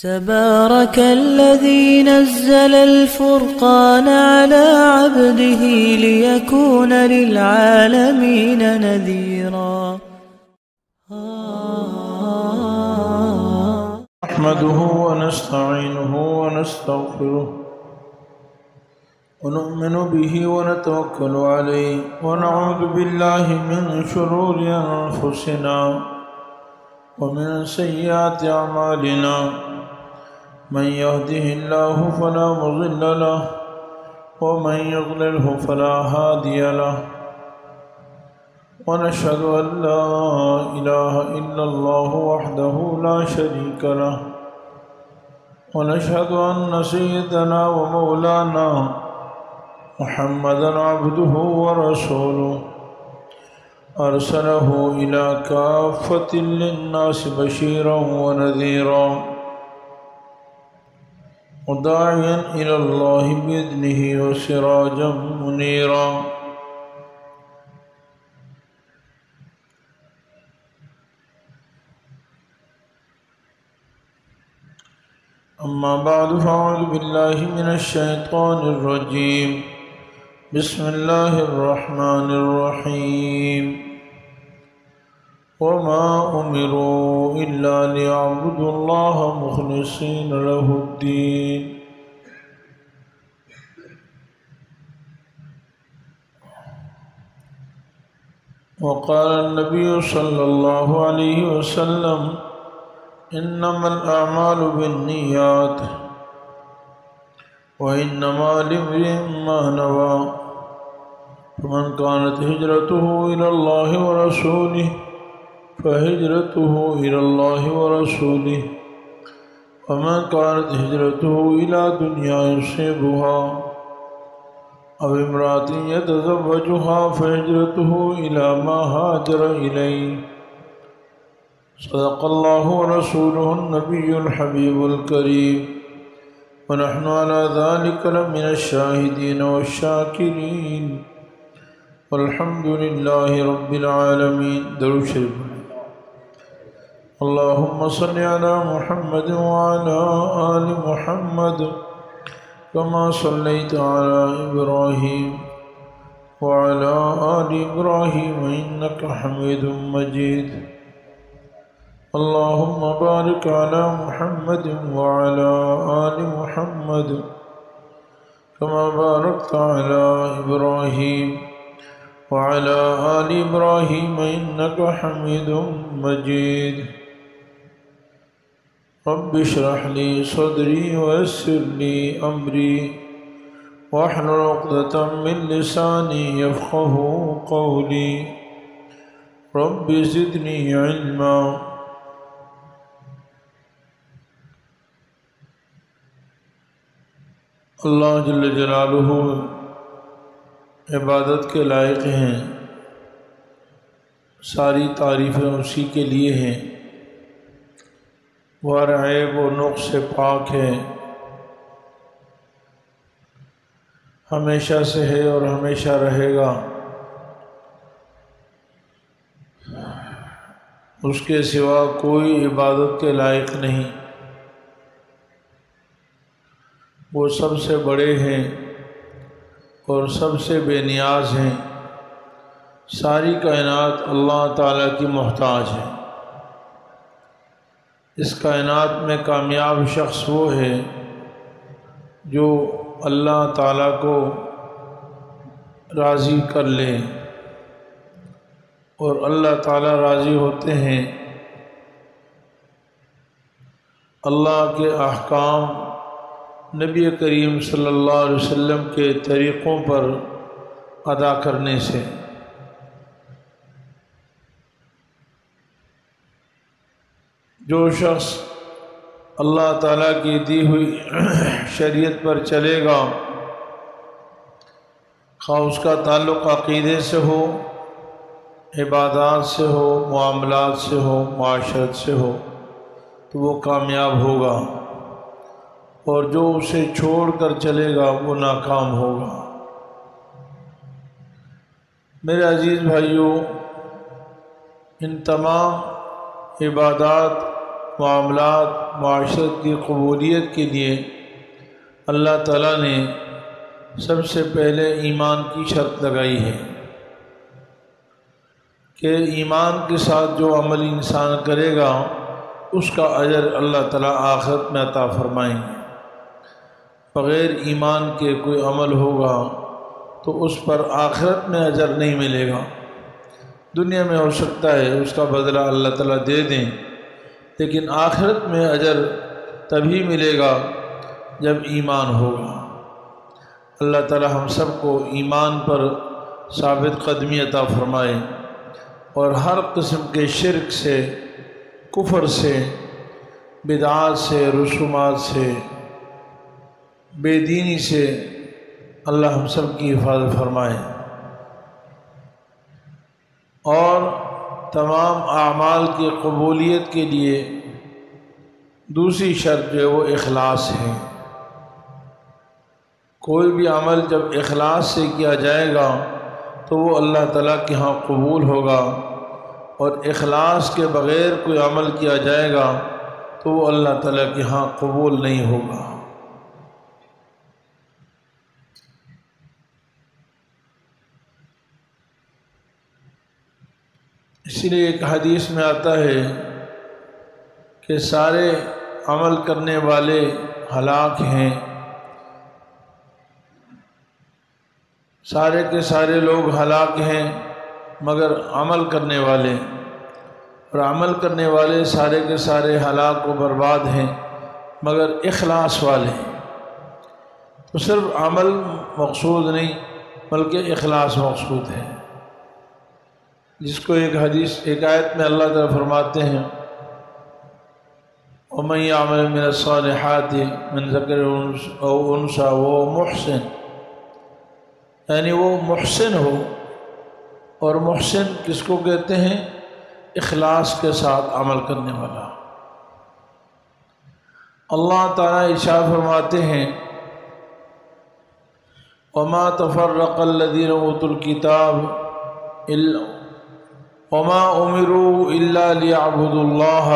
تبارك الذي نزل الفرقان على عبده ليكون للعالمين نذيرا. نحمده ونستعينه ونستغفره ونؤمن به ونتوكل عليه ونعوذ بالله من شرور أنفسنا ومن سيئات أعمالنا من يهده الله فلا مضل له ومن يضلله فلا هادي له ونشهد أن لا إله إلا الله وحده لا شريك له ونشهد أن سيدنا ومولانا محمدا عبده ورسوله أرسله إلى كافة للناس بشيرا ونذيرا وداعيا إلى الله بإذنه وسراجا منيرا. أما بعد فأعوذ بالله من الشيطان الرجيم. بسم الله الرحمن الرحيم. وما أمروا إلا ليعبدوا الله مخلصين له الدين. وقال النبي صلى الله عليه وسلم إنما الأعمال بالنيات وإنما لامرئ ما نوى فمن كانت هجرته إلى الله ورسوله فهجرته إلى الله ورسوله ومن كانت هجرته إلى دنيا يصيبها أو امرأة يتزوجها فهجرته إلى ما هاجر إليه. صدق الله ورسوله النبي الحبيب الكريم ونحن على ذلك لمن الشاهدين والشاكرين والحمد لله رب العالمين. درود شریف. اللهم صل على محمد وعلى آل محمد كما صليت على إبراهيم وعلى آل إبراهيم إنك حميد مجيد. اللهم بارك على محمد وعلى آل محمد كما باركت على إبراهيم وعلى آل إبراهيم إنك حميد مجيد. رب اشرح لي صدري ويسر لي أمري واحلل عقدة من لساني يفقه قولي. رب زدني علما. اللہ جل جلالہ عبادت کے لائق ہیں، ساری تعریفیں اسی کے لیے ہیں، وہ ہر عیب و نقص سے پاک ہے، ہمیشہ سے ہے اور ہمیشہ رہے گا. اس کے سوا کوئی عبادت کے لائق نہیں. وہ سب سے بڑے ہیں اور سب سے بے نیاز ہیں. ساری کائنات اللہ تعالیٰ کی محتاج ہے. اس کائنات میں کامیاب شخص وہ ہے جو اللہ تعالیٰ کو راضی کر لے، اور اللہ تعالیٰ راضی ہوتے ہیں اللہ کے احکام نبی کریم صلی اللہ علیہ وسلم کے طریقوں پر ادا کرنے سے. جو شخص اللہ تعالیٰ کی دی ہوئی شریعت پر چلے گا، خواہ اس کا تعلق عقیدے سے ہو، عبادات سے ہو، معاملات سے ہو، معاشرت سے ہو، تو وہ کامیاب ہوگا، اور جو اسے چھوڑ کر چلے گا وہ ناکام ہوگا. میرے عزیز بھائیوں، ان تمام عبادات معاملات معاشرت کی قبولیت کے لیے اللہ تعالیٰ نے سب سے پہلے ایمان کی شرط لگائی ہے کہ ایمان کے ساتھ جو عمل انسان کرے گا اس کا اجر اللہ تعالیٰ آخرت میں عطا فرمائیں گے۔ بغیر ایمان کے کوئی عمل ہوگا تو اس پر آخرت میں اجر نہیں ملے گا۔ دنیا میں ہو سکتا ہے اس کا بدلہ اللہ تعالیٰ دے دیں، لیکن آخرت میں اجر تبھی ملے گا جب ایمان ہوگا۔ اللہ تعالیٰ ہم سب کو ایمان پر ثابت قدمی عطا فرمائے اور ہر قسم کے شرک سے، کفر سے، بدعات سے، رسومات سے، بے دینی سے اللہ ہم سب کی حفاظت فرمائے، اور تمام اعمال کی قبولیت کے لیے دوسری شرط جو ہے وہ اخلاص ہے۔ کوئی بھی عمل جب اخلاص سے کیا جائے گا تو وہ اللہ تعالیٰ کے ہاں قبول ہوگا، اور اخلاص کے بغیر کوئی عمل کیا جائے گا تو وہ اللہ تعالیٰ کے ہاں قبول نہیں ہوگا۔ اس لیے ایک حدیث میں آتا ہے کہ سارے عمل کرنے والے ہلاک ہیں، سارے کے سارے لوگ ہلاک ہیں مگر عمل کرنے والے، اور عمل کرنے والے سارے کے سارے ہلاک و برباد ہیں مگر اخلاص والے۔ تو صرف عمل مقصود نہیں بلکہ اخلاص مقصود ہے، جس کو ایک حدیث، ایک آیت میں اللہ تعالیٰ فرماتے ہیں وَمَن يَعْمَلْ مِنَ الصَّالِحَاتِ مِن ذَكَرٍ أَوْ أُنثىٰ وَهُوَ مُحْسِنٌ، یعنی وہ محسن ہو، اور محسن کس کو کہتے ہیں؟ اخلاص کے ساتھ عمل کرنے والا۔ اللہ تعالیٰ ارشاد فرماتے ہیں وَمَا تَفَرَّقَ الَّذِينَ أُوتُوا الْكِتَابَ وَمَا أُمِرُوا إِلَّا لِيَعْبُدُوا اللَّهَ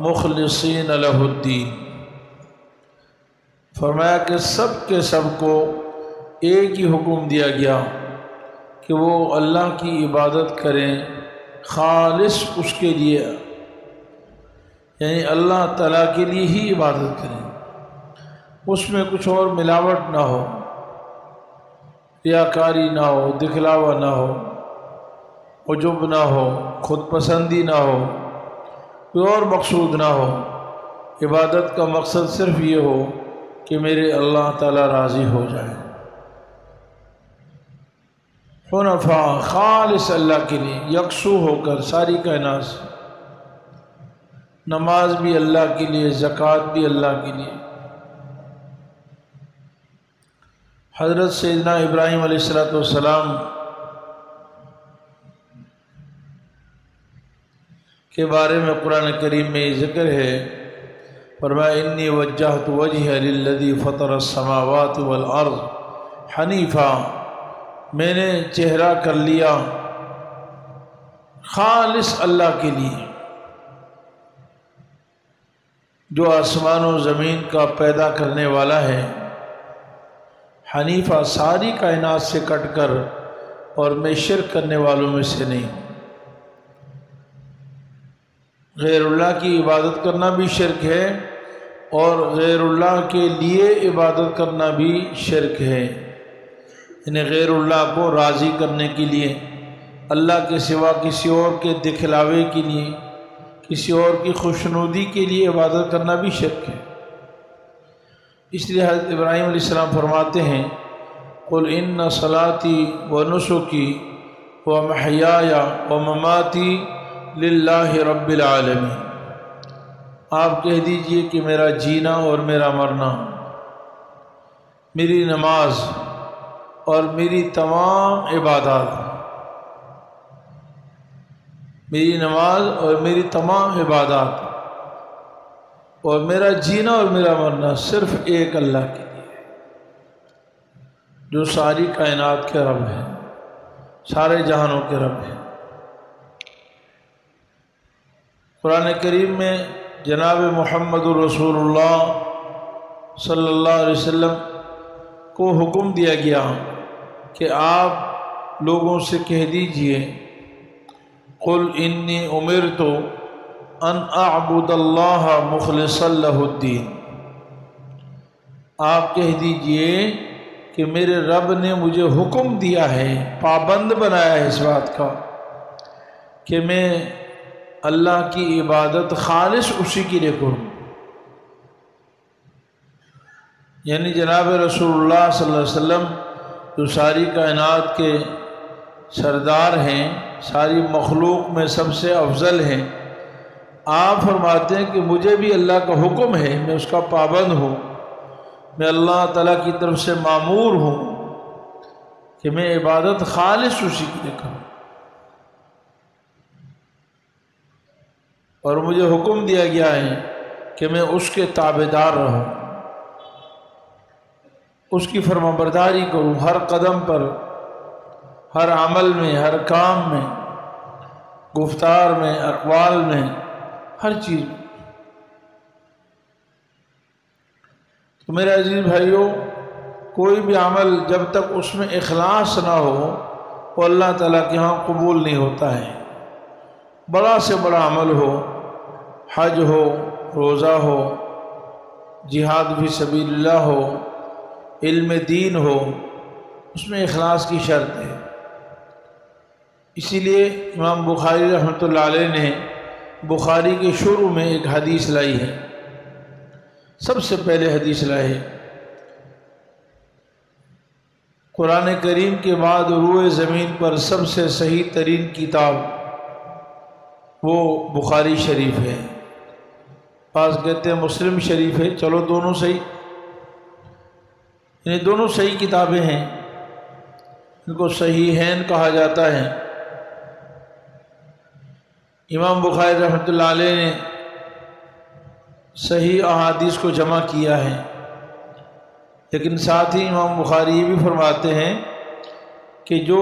مُخْلِصِينَ لَهُ الدِّينَ، فرمایا کہ سب کے سب کو ایک ہی حکم دیا گیا کہ وہ اللہ کی عبادت کریں خالص اس کے لیے، یعنی اللہ تعالیٰ کے لیے ہی عبادت کریں، اس میں کچھ اور ملاوٹ نہ ہو، ریاکاری نہ ہو، دکھلاوا نہ ہو، عجب نہ ہو، خود پسندی نہ ہو، کوئی اور مقصود نہ ہو۔ عبادت کا مقصد صرف یہ ہو کہ میرے اللہ تعالیٰ راضی ہو جائے، حنفاء خالص اللہ کے لیے، یکسو ہو کر ساری کائنات سے، نماز بھی اللہ کے لیے، زکوٰۃ بھی اللہ کے لیے۔ حضرت سیدنا ابراہیم علیہ السلام کے بارے میں قرآن کریم میں ذکر ہے، فرمایا انی وجہت وجہی للذی فطر السماوات والارض حنیفا، میں نے چہرہ کر لیا خالص اللہ کے لیے جو آسمان و زمین کا پیدا کرنے والا ہے، حنیفہ ساری کائنات سے کٹ کر، اور میں شرک کرنے والوں میں سے نہیں ہوں۔ غیر اللہ کی عبادت کرنا بھی شرک ہے، اور غیر اللہ کے لیے عبادت کرنا بھی شرک ہے، یعنی غیر اللہ کو راضی کرنے کے لیے، اللہ کے سوا کسی اور کے دکھلاوے کے لیے، کسی اور کی خوشنودی کے لیے عبادت کرنا بھی شرک ہے۔ اس لیے حضرت ابراہیم علیہ السلام فرماتے ہیں قُلْ إِنَّ صَلَاتِي وَنُسُكِي وَمَحْيَايَ وَمَمَاتِي لِلَّهِ رَبِّ الْعَالَمِينَ، آپ کہہ دیجئے کہ میرا جینا اور میرا مرنا، میری نماز اور میری تمام عبادات، میری نماز اور میری تمام عبادات اور میرا جینا اور میرا مرنا صرف ایک اللہ کے لیے، جو ساری کائنات کے رب ہے، سارے جہانوں کے رب ہے۔ قرآن کریم میں جناب محمد رسول اللہ صلی اللہ علیہ وسلم کو حکم دیا گیا کہ آپ لوگوں سے کہہ دیجئے قل انی امرت ان اعبد اللہ مخلصا لہ الدین، آپ کہہ دیجئے کہ میرے رب نے مجھے حکم دیا ہے، پابند بنایا ہے اس بات کا کہ میں اللہ کی عبادت خالص اسی کے لیے کروں۔ یعنی جناب رسول اللہ صلی اللہ علیہ وسلم جو ساری کائنات کے سردار ہیں، ساری مخلوق میں سب سے افضل ہیں، آپ فرماتے ہیں کہ مجھے بھی اللہ کا حکم ہے، میں اس کا پابند ہوں، میں اللہ تعالیٰ کی طرف سے مامور ہوں کہ میں عبادت خالص اسی کے لیے کروں، اور مجھے حکم دیا گیا ہے کہ میں اس کے تابعدار رہوں، اس کی فرمانبرداری کروں، ہر قدم پر، ہر عمل میں، ہر کام میں، گفتار میں، اقوال میں، ہر چیز میں۔ تو میرے عزیز بھائیوں، کوئی بھی عمل جب تک اس میں اخلاص نہ ہو وہ اللہ تعالیٰ کے ہاں قبول نہیں ہوتا ہے۔ بڑا سے بڑا عمل ہو، حج ہو، روزہ ہو، جہاد فی سبیل اللہ ہو، علم دین ہو، اس میں اخلاص کی شرط ہے۔ اسی لیے امام بخاری رحمۃ اللہ علیہ نے بخاری کے شروع میں ایک حدیث لائی ہے، سب سے پہلے حدیث لائی ہے۔ قرآن کریم کے بعد روئے زمین پر سب سے صحیح ترین کتاب وہ بخاری شریف ہے، بعض کہتے ہیں مسلم شریف ہے، چلو دونوں صحیح، یعنی دونوں صحیح کتابیں ہیں، ان کو صحیحین کہا جاتا ہے۔ امام بخاری رحمۃ اللہ علیہ نے صحیح احادیث کو جمع کیا ہے، لیکن ساتھ ہی امام بخاری یہ بھی فرماتے ہیں کہ جو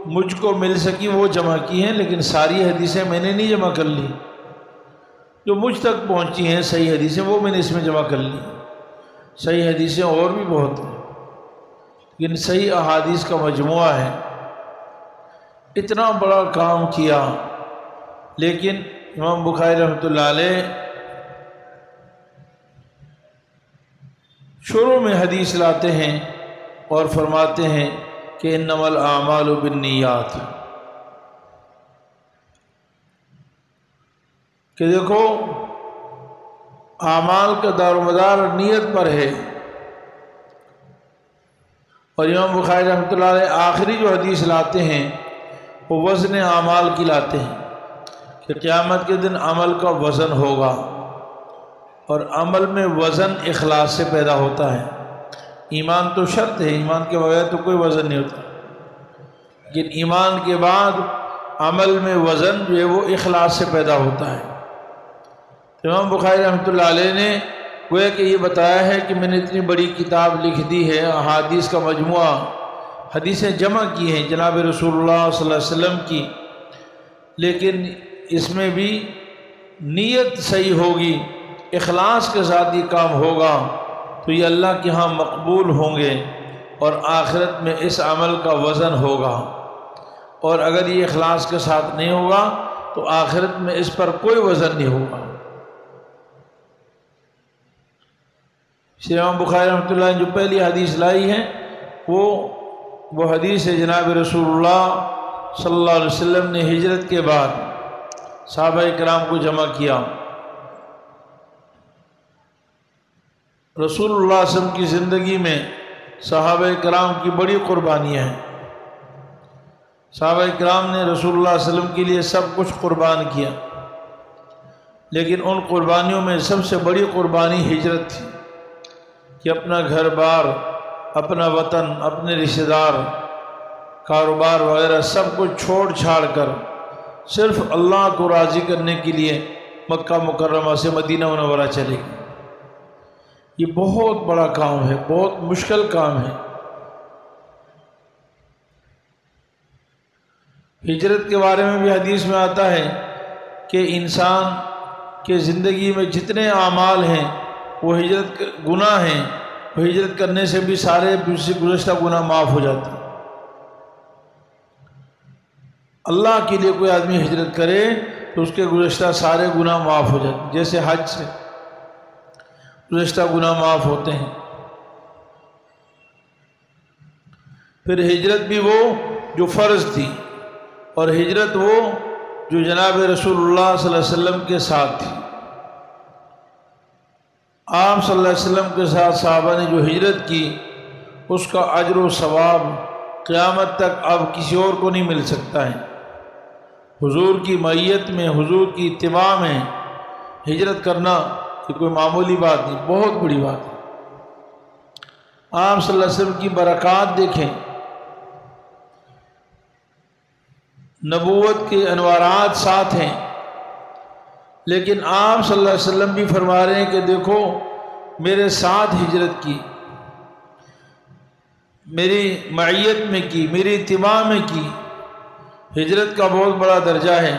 مجھ کو مل سکی وہ جمع کی ہیں، لیکن ساری حدیثیں میں نے نہیں جمع کر لی، جو مجھ تک پہنچی ہیں صحیح حدیثیں وہ میں نے اس میں جمع کر لی۔ صحیح حدیثیں اور بھی بہت ہیں، لیکن صحیح احادیث کا مجموعہ ہے۔ اتنا بڑا کام کیا، لیکن امام بخاری رحمۃ اللہ علیہ شروع میں حدیث لاتے ہیں اور فرماتے ہیں کہ انما الاعمال بالنیات، کہ دیکھو اعمال کا دار و مدار نیت پر ہے۔ اور امام بخاری رحمۃ اللہ علیہ آخری جو حدیث لاتے ہیں وہ وزن اعمال کی لاتے ہیں کہ قیامت کے دن عمل کا وزن ہوگا، اور عمل میں وزن اخلاص سے پیدا ہوتا ہے۔ ایمان تو شرط ہے، ایمان کے بغیر تو کوئی وزن نہیں ہوتا، لیکن ایمان کے بعد عمل میں وزن جو ہے وہ اخلاص سے پیدا ہوتا ہے۔ امام بخاری رحمۃ اللہ علیہ نے گویا کہ یہ بتایا ہے کہ میں نے اتنی بڑی کتاب لکھ دی ہے، احادیث کا مجموعہ، حدیثیں جمع کی ہیں جناب رسول اللہ صلی اللہ علیہ وسلم کی، لیکن اس میں بھی نیت صحیح ہوگی، اخلاص کے ساتھ یہ کام ہوگا تو یہ اللہ کے ہاں مقبول ہوں گے، اور آخرت میں اس عمل کا وزن ہوگا۔ اور اگر یہ اخلاص کے ساتھ نہیں ہوگا تو آخرت میں اس پر کوئی وزن نہیں ہوگا۔ امام بخاری رحمۃ اللہ نے جو پہلی حدیث لائی ہے وہ حدیث ہے جناب رسول اللہ صلی اللہ علیہ وسلم نے ہجرت کے بعد صحابہ کرام کو جمع کیا۔ رسول اللہ صلی اللہ علیہ وسلم کی زندگی میں صحابہ کرام کی بڑی قربانیاں ہیں۔ صحابہ کرام نے رسول اللہ صلی اللہ علیہ وسلم کے لیے سب کچھ قربان کیا، لیکن ان قربانیوں میں سب سے بڑی قربانی ہجرت تھی کہ اپنا گھر بار، اپنا وطن، اپنے رشتہ دار، کاروبار وغیرہ سب کچھ چھوڑ چھاڑ کر صرف اللہ کو راضی کرنے کے لیے مکہ مکرمہ سے مدینہ منورہ چلے گئے۔ یہ بہت بڑا کام ہے، بہت مشکل کام ہے۔ ہجرت کے بارے میں بھی حدیث میں آتا ہے کہ انسان کہ زندگی میں جتنے اعمال ہیں وہ ہجرت گناہ ہیں، وہ ہجرت کرنے سے بھی سارے گزشتہ گناہ معاف ہو جاتے ہیں۔ اللہ کے لیے کوئی آدمی ہجرت کرے تو اس کے گزشتہ سارے گناہ معاف ہو جاتے ہیں، جیسے حج سے گزشتہ گناہ معاف ہوتے ہیں۔ پھر ہجرت بھی وہ جو فرض تھی، اور ہجرت وہ جو جناب رسول اللہ صلی اللہ علیہ وسلم کے ساتھ تھی۔ آپ صلی اللہ علیہ وسلم کے ساتھ صحابہ نے جو ہجرت کی، اس کا اجر و ثواب قیامت تک اب کسی اور کو نہیں مل سکتا ہے۔ حضور کی معیت میں، حضور کی اتباع میں ہجرت کرنا یہ کوئی معمولی بات نہیں، بہت بڑی بات ہے۔ آپ صلی اللہ علیہ وسلم کی برکات دیکھیں، نبوت کے انوارات ساتھ ہیں، لیکن آپ صلی اللہ علیہ وسلم بھی فرما رہے ہیں کہ دیکھو میرے ساتھ ہجرت کی، میری معیت میں کی، میری اتباع میں کی۔ ہجرت کا بہت بڑا درجہ ہے،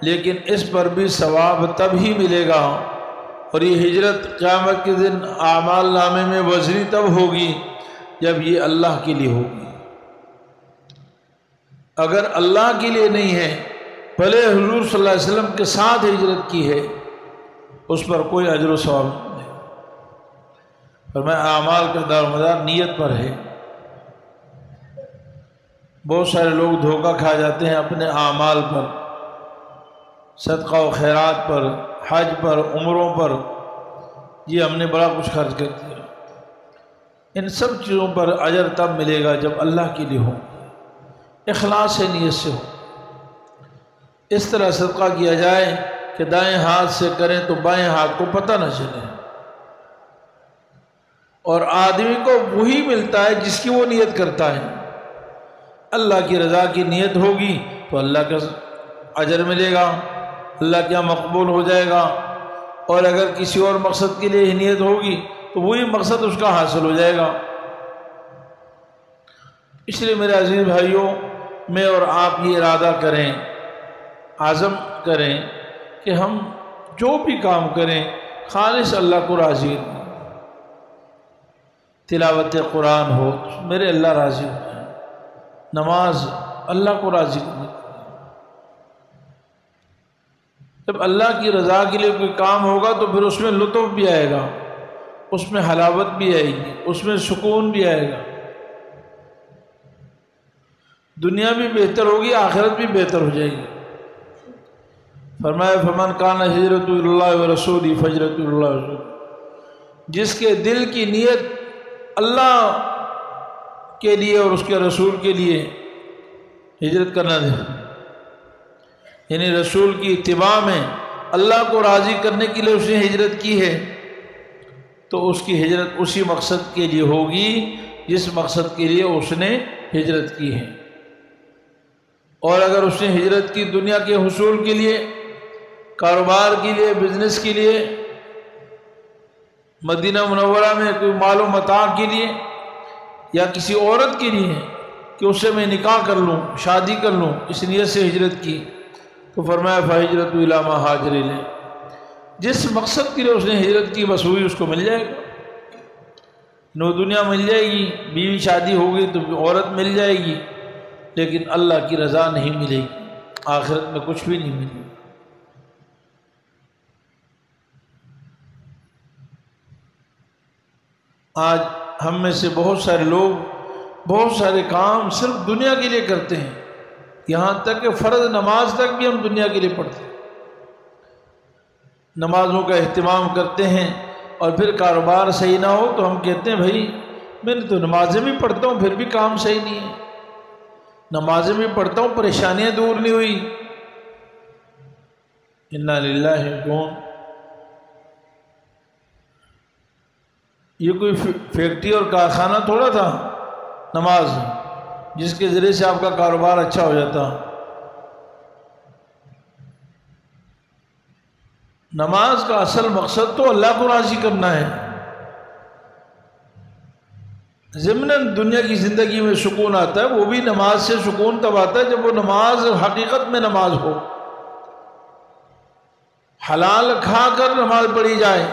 لیکن اس پر بھی ثواب تب ہی ملے گا، اور یہ ہجرت قیامت کے دن اعمال نامے میں وزنی تب ہوگی جب یہ اللہ کے لیے ہوگی۔ اگر اللہ کے لیے نہیں ہے، بھلے حضور صلی اللہ علیہ وسلم کے ساتھ ہجرت کی ہے، اس پر کوئی اجر و ثواب نہیں۔ فرمایا اعمال کا دار و مدار نیت پر ہے۔ بہت سارے لوگ دھوکہ کھا جاتے ہیں اپنے اعمال پر، صدقہ و خیرات پر، حج پر، عمروں پر، یہ ہم نے بڑا کچھ خرچ کر دیا۔ ان سب چیزوں پر اجر تب ملے گا جب اللہ کے لیے ہو، اخلاص سے، نیت سے ہو۔ اس طرح صدقہ کیا جائے کہ دائیں ہاتھ سے کریں تو بائیں ہاتھ کو پتہ نہ چلے، اور آدمی کو وہی ملتا ہے جس کی وہ نیت کرتا ہے۔ اللہ کی رضا کی نیت ہوگی تو اللہ کا اجر ملے گا، اللہ کیا مقبول ہو جائے گا، اور اگر کسی اور مقصد کے لیے نیت ہوگی تو وہی مقصد اس کا حاصل ہو جائے گا۔ اس لیے میرے عزیز بھائیوں، میں اور آپ یہ ارادہ کریں، عزم کریں کہ ہم جو بھی کام کریں خالص اللہ کو راضی کریں۔ تلاوت قرآن ہو میرے اللہ راضی ہو جائے، نماز اللہ کو راضی کرنے۔ جب اللہ کی رضا کے لیے کوئی کام ہوگا تو پھر اس میں لطف بھی آئے گا، اس میں حلاوت بھی آئے گی، اس میں سکون بھی آئے گا، دنیا بھی بہتر ہوگی، آخرت بھی بہتر ہو جائے گی۔ فرمایا فمن کان ہجرتہ الی اللہ ورسولہ فہجرتہ الی اللہ ورسولہ، جس کے دل کی نیت اللہ کے لیے اور اس کے رسول کے لیے ہجرت کرنا ہے، یعنی رسول کی اتباع میں اللہ کو راضی کرنے کے لیے اس نے ہجرت کی ہے، تو اس کی ہجرت اسی مقصد کے لیے ہوگی جس مقصد کے لیے اس نے ہجرت کی ہے۔ اور اگر اس نے ہجرت کی دنیا کے حصول کے لیے، کاروبار کے لیے، بزنس کے لیے، مدینہ منورہ میں کوئی مال و متاع کے لیے، یا کسی عورت کے لیے کہ اس سے میں نکاح کر لوں، شادی کر لوں، اس نیت سے ہجرت کی، تو فرمایا فہجرۃ الی ما ہاجر الیہ، جس مقصد کے لیے اس نے ہجرت کی بس وہی اس کو مل جائے گا۔ نو دنیا مل جائے گی، بیوی شادی ہوگی تو عورت مل جائے گی، لیکن اللہ کی رضا نہیں ملے گی، آخرت میں کچھ بھی نہیں ملے گی۔ آج ہم میں سے بہت سارے لوگ بہت سارے کام صرف دنیا کے لیے کرتے ہیں، یہاں تک کہ فرض نماز تک بھی ہم دنیا کے لیے پڑھتے ہیں، نمازوں کا اہتمام کرتے ہیں، اور پھر کاروبار صحیح نہ ہو تو ہم کہتے ہیں بھائی میں نے تو نمازیں بھی پڑھتا ہوں پھر بھی کام صحیح نہیں ہے، نمازیں بھی پڑھتا ہوں پریشانیاں دور نہیں ہوئی۔ انا للہ کون، یہ کوئی فیکٹری اور کارخانہ تھوڑا تھا نماز جس کے ذریعے سے آپ کا کاروبار اچھا ہو جاتا۔ نماز کا اصل مقصد تو اللہ کو راضی کرنا ہے۔ ضمناً دنیا کی زندگی میں سکون آتا ہے، وہ بھی نماز سے سکون تب آتا ہے جب وہ نماز حقیقت میں نماز ہو۔ حلال کھا کر نماز پڑھی جائے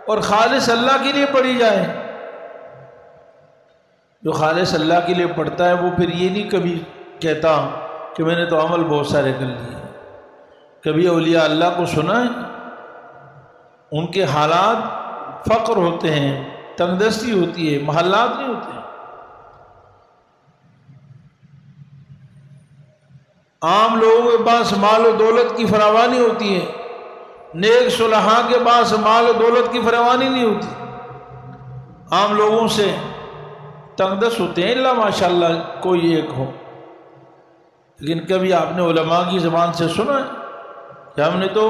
اور خالص اللہ کے لیے پڑھی جائے۔ جو خالص اللہ کے لیے پڑھتا ہے وہ پھر یہ نہیں کبھی کہتا کہ میں نے تو عمل بہت سارے کر لیے۔ کبھی اولیاء اللہ کو سنا ہے؟ ان کے حالات فقر ہوتے ہیں، تنگ دستی ہوتی ہے، محلات نہیں ہوتے۔ عام لوگوں کے پاس مال و دولت کی فراوانی ہوتی ہے، نیک صلحاء کے پاس مال و دولت کی فراوانی نہیں ہوتی۔ عام لوگوں سے تنگ دست ہوتے ہیں، اللہ ماشاءاللہ کوئی ایک ہو۔ لیکن کبھی آپ نے علماء کی زبان سے سنا ہے کہ ہم نے تو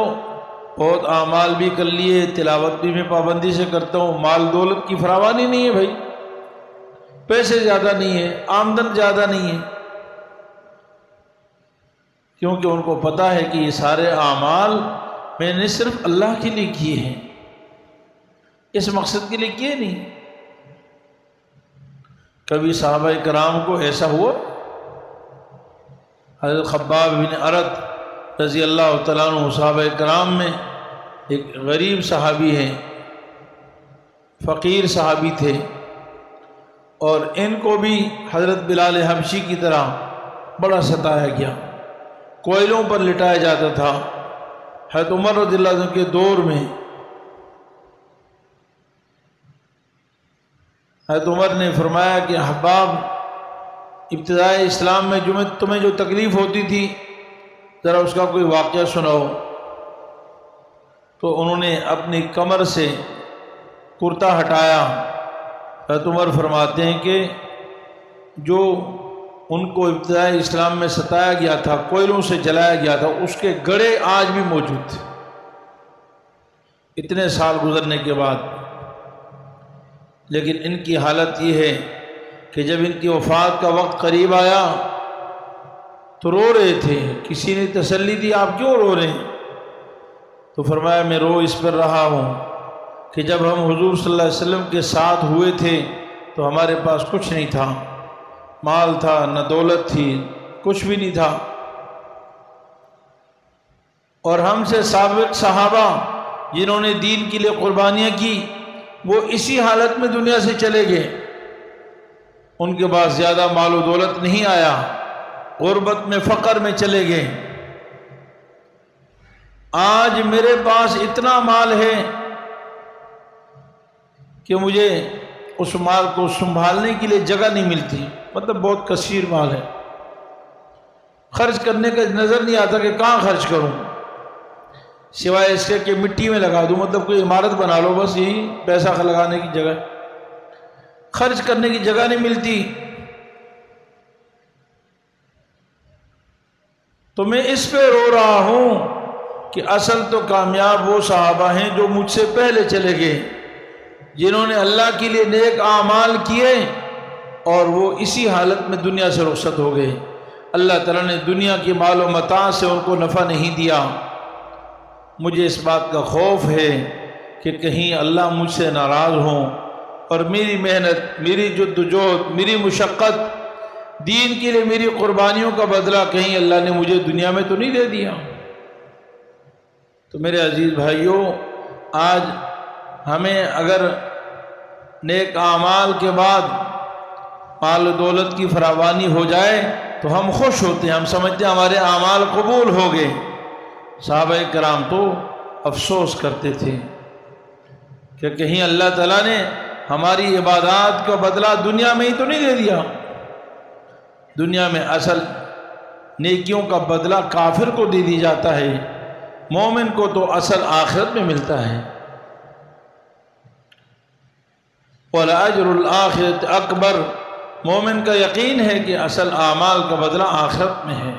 بہت اعمال بھی کر لیے، تلاوت بھی میں پابندی سے کرتا ہوں، مال دولت کی فراوانی نہیں ہے بھائی، پیسے زیادہ نہیں ہے، آمدن زیادہ نہیں ہے، کیونکہ ان کو پتہ ہے کہ یہ سارے اعمال میں نے صرف اللہ کے لیے کیے ہیں، اس مقصد کے لیے کیے نہیں۔ کبھی صحابہ کرام کو ایسا ہوا، حضرت خباب بن ارت رضی اللہ تعالیٰ عنہ صحابہ کرام میں ایک غریب صحابی ہیں، فقیر صحابی تھے، اور ان کو بھی حضرت بلال حبشی کی طرح بڑا ستایا گیا، کوئلوں پر لٹایا جاتا تھا۔ حضرت عمر رضی اللہ عنہ کے دور میں حضرت عمر نے فرمایا کہ حباب، ابتدائے اسلام میں تمہیں جو تکلیف ہوتی تھی ذرا اس کا کوئی واقعہ سناؤ۔ تو انہوں نے اپنی کمر سے کرتا ہٹایا۔ حضرت عمر فرماتے ہیں کہ جو ان کو ابتدائی اسلام میں ستایا گیا تھا، کوئلوں سے جلایا گیا تھا، اس کے گڑھے آج بھی موجود تھے اتنے سال گزرنے کے بعد۔ لیکن ان کی حالت یہ ہے کہ جب ان کی وفات کا وقت قریب آیا تو رو رہے تھے۔ کسی نے تسلی دی، آپ کیوں رو رہے ہیں؟ تو فرمایا میں رو اس پر رہا ہوں کہ جب ہم حضور صلی اللہ علیہ وسلم کے ساتھ ہوئے تھے تو ہمارے پاس کچھ نہیں تھا، مال تھا نہ دولت تھی، کچھ بھی نہیں تھا، اور ہم سے سابق صحابہ جنہوں نے دین کے لیے قربانیاں کی وہ اسی حالت میں دنیا سے چلے گئے، ان کے پاس زیادہ مال و دولت نہیں آیا، غربت میں فقر میں چلے گئے۔ آج میرے پاس اتنا مال ہے کہ مجھے اس مال کو سنبھالنے کے لیے جگہ نہیں ملتی، مطلب بہت کثیر مال ہے، خرچ کرنے کا نظر نہیں آتا کہ کہاں خرچ کروں، سوائے اس کے کہ مٹی میں لگا دوں، مطلب کوئی عمارت بنا لو، بس یہی پیسہ لگانے کی جگہ، خرچ کرنے کی جگہ نہیں ملتی۔ تو میں اس پہ رو رہا ہوں کہ اصل تو کامیاب وہ صحابہ ہیں جو مجھ سے پہلے چلے گئے، جنہوں نے اللہ کے لیے نیک اعمال کیے اور وہ اسی حالت میں دنیا سے رخصت ہو گئے۔ اللہ تعالیٰ نے دنیا کی مال و متاع سے ان کو نفع نہیں دیا۔ مجھے اس بات کا خوف ہے کہ کہیں اللہ مجھ سے ناراض ہوں اور میری محنت، میری جدوجہد، میری مشقت، دین کے لیے میری قربانیوں کا بدلہ کہیں اللہ نے مجھے دنیا میں تو نہیں دے دیا۔ تو میرے عزیز بھائیوں، آج ہمیں اگر نیک اعمال کے بعد مال و دولت کی فراوانی ہو جائے تو ہم خوش ہوتے ہیں، ہم سمجھتے ہیں ہمارے اعمال قبول ہو گئے۔ صحابہ کرام تو افسوس کرتے تھے کہ کہیں اللہ تعالیٰ نے ہماری عبادات کا بدلہ دنیا میں ہی تو نہیں دے دیا۔ دنیا میں اصل نیکیوں کا بدلہ کافر کو دے دی جاتا ہے، مومن کو تو اصل آخرت میں ملتا ہے۔ وَلَأَجْرُ الْآخِرَةِ اکبر، مومن کا یقین ہے کہ اصل اعمال کا بدلہ آخرت میں ہے۔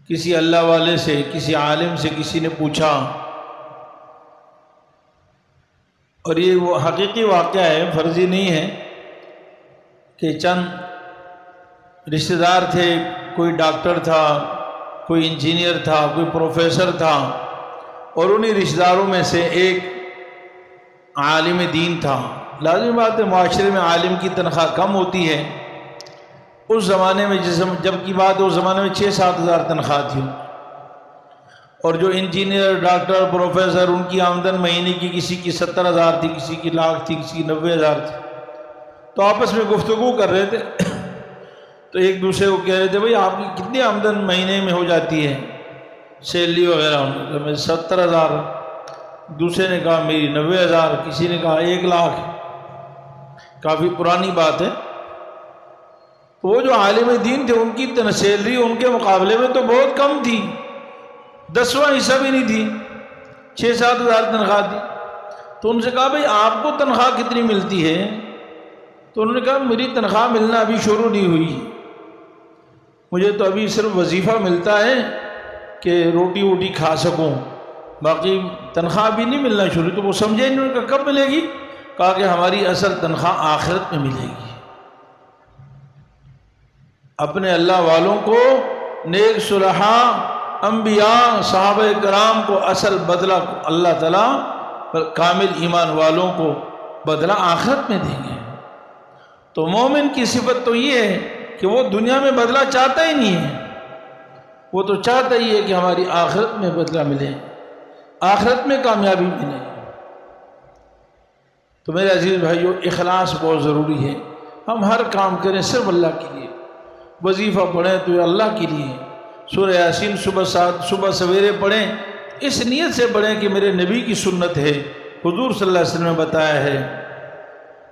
کسی اللہ والے سے، کسی عالم سے کسی نے پوچھا، اور یہ وہ حقیقی واقعہ ہے، فرضی نہیں ہے، کہ چند رشتہ دار تھے، کوئی ڈاکٹر تھا، کوئی انجینئر تھا، کوئی پروفیسر تھا، اور انہی رشتہ داروں میں سے ایک عالم دین تھا۔ لازمی بات ہے معاشرے میں عالم کی تنخواہ کم ہوتی ہے، اس زمانے میں جب کی بات ہے اس زمانے میں 6-7 ہزار تنخواہ تھی، اور جو انجینئر، ڈاکٹر، پروفیسر، ان کی آمدن مہینے کی کسی کی 70,000 تھی، کسی کی لاکھ تھی، کسی کی 90,000 تھی۔ تو آپس میں گفتگو کر رہے تھے تو ایک دوسرے کو کہہ رہے تھے بھئی آپ کی کتنی آمدن مہینے میں ہو جاتی ہے، سیلری وغیرہ؟ انہوں نے کہا میری 70,000، دوسرے نے کہا میری 90,000، کسی نے کہا 1,00,000۔ کافی پرانی بات ہے۔ وہ جو عالم دین تھے ان کی سیلری ان کے مقابلے میں تو بہت کم تھی، 10واں حصہ بھی نہیں تھی، 6-7 ہزار تنخواہ تھی۔ تو ان سے کہا بھئی آپ کو تنخواہ کتنی ملتی ہے؟ تو انہوں نے کہا میری تنخواہ ملنا ابھی شروع نہیں ہوئی، مجھے تو ابھی صرف وظیفہ ملتا ہے کہ روٹی ووٹی کھا سکوں، باقی تنخواہ بھی نہیں ملنا شروع۔ تو وہ سمجھے انہوں نے کہا کب ملے گی؟ کہا کہ ہماری اصل تنخواہ آخرت میں ملے گی۔ اپنے اللہ والوں کو، نیک صلحاء، انبیاء، صحابہ کرام کو اصل بدلہ اللہ تعالیٰ کامل ایمان والوں کو بدلہ آخرت میں دیں گے۔ تو مومن کی صفت تو یہ ہے کہ وہ دنیا میں بدلہ چاہتا ہی نہیں ہے، وہ تو چاہتا ہی ہے کہ ہماری آخرت میں بدلہ ملے، آخرت میں کامیابی ملے۔ تو میرے عزیز بھائیو، اخلاص بہت ضروری ہے۔ ہم ہر کام کریں صرف اللہ کے لیے، وظیفہ پڑھیں تو یہ اللہ کے لیے، سورہ یاسین صبح سویرے پڑھیں، اس نیت سے پڑھیں کہ میرے نبی کی سنت ہے، حضور صلی اللہ علیہ وسلم نے بتایا ہے۔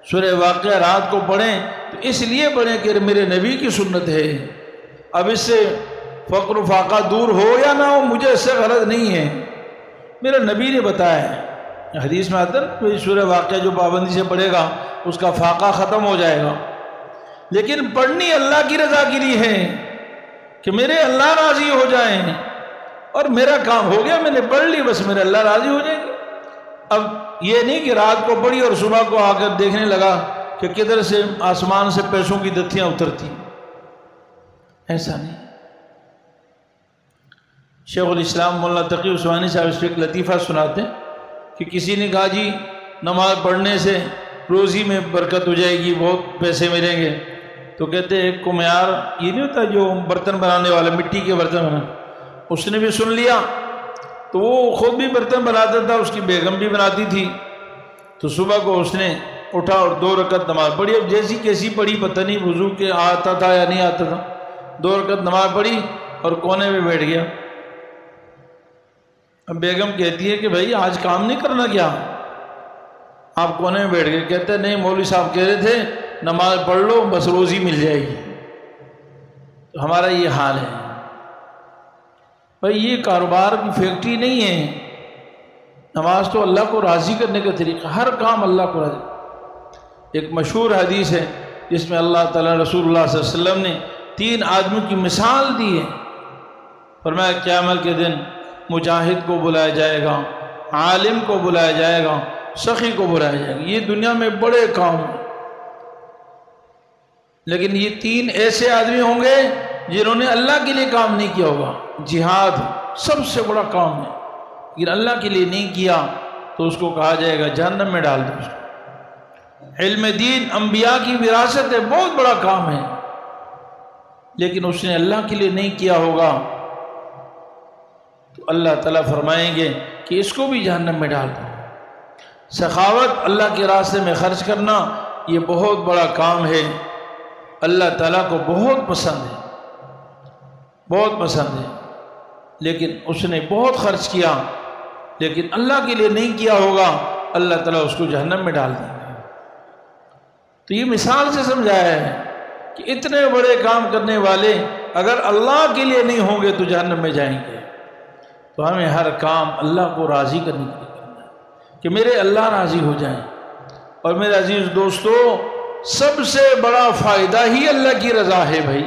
سورہ واقعہ رات کو پڑھیں تو اس لیے پڑھیں کہ میرے نبی کی سنت ہے۔ اب اس سے فقر و فاقہ دور ہو یا نہ ہو، مجھے اس سے غرض نہیں ہے، میرے نبی نے بتایا ہے۔ حدیث میں آتا ہے سورہ واقعہ جو پابندی سے پڑھے گا اس کا فاقہ ختم ہو جائے گا، لیکن پڑھنی اللہ کی رضا کے لیے ہے کہ میرے اللہ راضی ہو جائیں، اور میرا کام ہو گیا، میں نے پڑھ لی، بس میرے اللہ راضی ہو جائیں گے۔ اب یہ نہیں کہ رات کو پڑھی اور صبح کو آ کر دیکھنے لگا کہ کدھر سے آسمان سے پیسوں کی دتیاں اترتی، ایسا نہیں۔ شیخ الاسلام مولانا تقی عثمانی صاحب اس پہ ایک لطیفہ سناتے ہیں کہ کسی نے کہا جی نماز پڑھنے سے روزی میں برکت ہو جائے گی، بہت پیسے ملیں گے۔ تو کہتے ہیں ایک کو معیار یہ نہیں ہوتا جو برتن بنانے والا مٹی کے برتن بنا، اس نے بھی سن لیا، تو وہ خود بھی برتن بناتا تھا، اس کی بیگم بھی بناتی تھی۔ تو صبح کو اس نے اٹھا اور 2 رکعت نماز پڑھی، اب جیسی کیسی پڑھی پتہ نہیں، وضو کے آتا تھا یا نہیں آتا تھا، 2 رکعت نماز پڑھی اور کونے میں بیٹھ گیا۔ اب بیگم کہتی ہے کہ بھائی آج کام نہیں کرنا کیا؟ آپ کونے میں بیٹھ گئے۔ کہتے ہیں نہیں، مولوی صاحب کہہ رہے تھے نماز پڑھ لو بس روزی مل جائے گی۔ تو ہمارا یہ حال ہے بھائی، یہ کاروبار کی فیکٹری نہیں ہے۔ نماز تو اللہ کو راضی کرنے کا طریقہ، ہر کام اللہ کو راضی۔ ایک مشہور حدیث ہے جس میں اللہ تعالیٰ رسول اللہ صلی اللہ علیہ وسلم نے 3 آدمیوں کی مثال دی ہے۔ فرمایا قیامت کے دن مجاہد کو بلایا جائے گا، عالم کو بلایا جائے گا، سخی کو بلایا جائے گا۔ یہ دنیا میں بڑے کام ہیں، لیکن یہ 3 ایسے آدمی ہوں گے جنہوں نے اللہ کے لیے کام نہیں کیا ہوگا۔ جہاد سب سے بڑا کام ہے، لیکن اللہ کے لیے نہیں کیا تو اس کو کہا جائے گا جہنم میں ڈال دو اس کو۔ علم دین انبیاء کی وراثت ہے، بہت بڑا کام ہے، لیکن اس نے اللہ کے لیے نہیں کیا ہوگا تو اللہ تعالیٰ فرمائیں گے کہ اس کو بھی جہنم میں ڈال دو۔ سخاوت، اللہ کے راستے میں خرچ کرنا، یہ بہت بڑا کام ہے، اللہ تعالیٰ کو بہت پسند ہے، بہت پسند ہے، لیکن اس نے بہت خرچ کیا لیکن اللہ کے لیے نہیں کیا ہوگا، اللہ تعالیٰ اس کو جہنم میں ڈال دیں گے۔ تو یہ مثال سے سمجھایا ہے کہ اتنے بڑے کام کرنے والے اگر اللہ کے لیے نہیں ہوں گے تو جہنم میں جائیں گے۔ تو ہمیں ہر کام اللہ کو راضی کرنے کے لیے کرنا ہے کہ میرے اللہ راضی ہو جائیں۔ اور میرے عزیز دوستو، سب سے بڑا فائدہ ہی اللہ کی رضا ہے بھائی،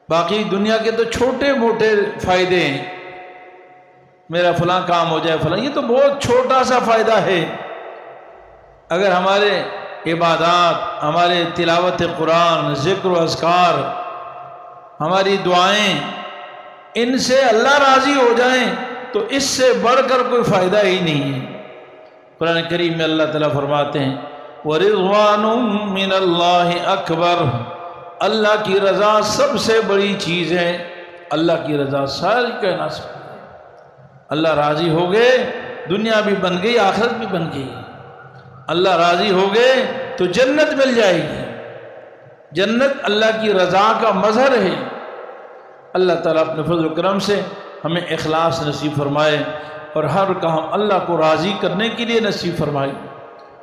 باقی دنیا کے تو چھوٹے موٹے فائدے ہیں، میرا فلاں کام ہو جائے فلاں، یہ تو بہت چھوٹا سا فائدہ ہے۔ اگر ہمارے عبادات، ہمارے تلاوت قرآن، ذکر و اذکار، ہماری دعائیں، ان سے اللہ راضی ہو جائیں تو اس سے بڑھ کر کوئی فائدہ ہی نہیں ہے۔ قرآن کریم میں اللہ تعالیٰ فرماتے ہیں وَرِضْوَانٌ مِّنَ اللَّهِ أَكْبَرُ، اللہ کی رضا سب سے بڑی چیز ہے، اللہ کی رضا ساری کائنات سے، اللہ راضی ہو گئے دنیا بھی بن گئی آخرت بھی بن گئی، اللہ راضی ہو گئے تو جنت مل جائے گی، جنت اللہ کی رضا کا مظہر ہے۔ اللہ تعالیٰ اپنے فضل و کرم سے ہمیں اخلاص نصیب فرمائے اور ہر کام اللہ کو راضی کرنے کے لیے نصیب فرمائے،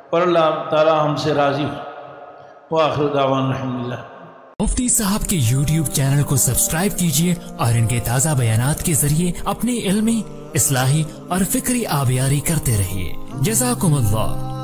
اور اللہ تعالیٰ ہم سے راضی ہو۔ وآخر دعوانا الحمدللہ۔ مفتی صاحب کے YouTube چینل کو سبسکرائب کیجئے اور ان کے تازہ بیانات کے ذریعے اپنی علمی، اصلاحی اور فکری آبیاری کرتے رہیے۔ جزاکم اللہ۔